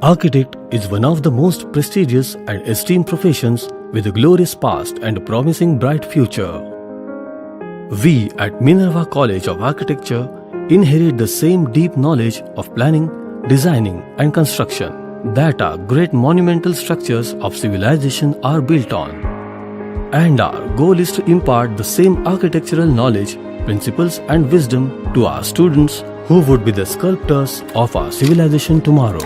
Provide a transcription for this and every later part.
Architect is one of the most prestigious and esteemed professions with a glorious past and a promising bright future. We at Minerva College of Architecture inherit the same deep knowledge of planning, designing and construction that our great monumental structures of civilization are built on. And our goal is to impart the same architectural knowledge, principles and wisdom to our students who would be the sculptors of our civilization tomorrow.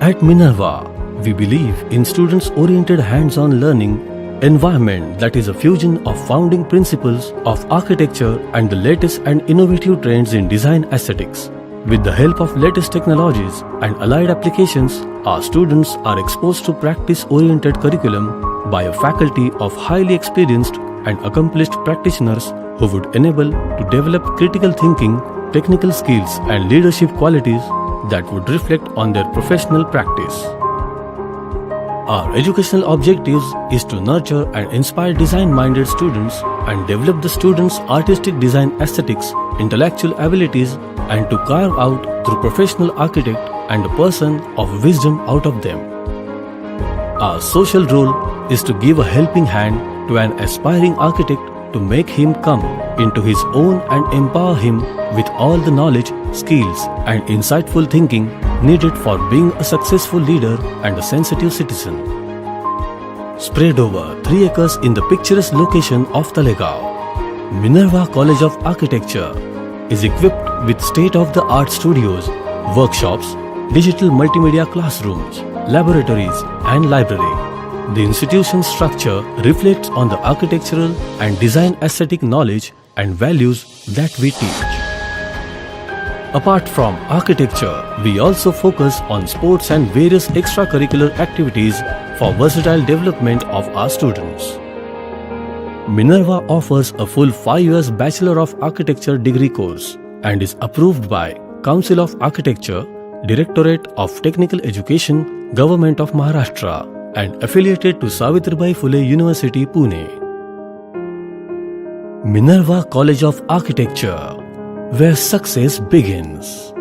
At Minerva, we believe in students-oriented hands-on learning environment that is a fusion of founding principles of architecture and the latest and innovative trends in design aesthetics. With the help of latest technologies and allied applications, our students are exposed to practice-oriented curriculum by a faculty of highly experienced and accomplished practitioners who would enable to develop critical thinking, technical skills and leadership qualities that would reflect on their professional practice. Our educational objectives is to nurture and inspire design-minded students and develop the students' artistic design aesthetics, intellectual abilities and to carve out through professional architect and a person of wisdom out of them. Our social role is to give a helping hand to an aspiring architect to make him come into his own and empower him with all the knowledge, skills and insightful thinking needed for being a successful leader and a sensitive citizen. Spread over 3 acres in the picturesque location of Talegaon, Minerva College of Architecture is equipped with state-of-the-art studios, workshops, digital multimedia classrooms, laboratories and library. The institution's structure reflects on the architectural and design aesthetic knowledge and values that we teach. Apart from architecture, we also focus on sports and various extracurricular activities for versatile development of our students. Minerva offers a full 5 years Bachelor of Architecture degree course and is approved by Council of Architecture, Directorate of Technical Education, Government of Maharashtra and affiliated to Savitribai Phule University, Pune. Minerva College of Architecture, where success begins.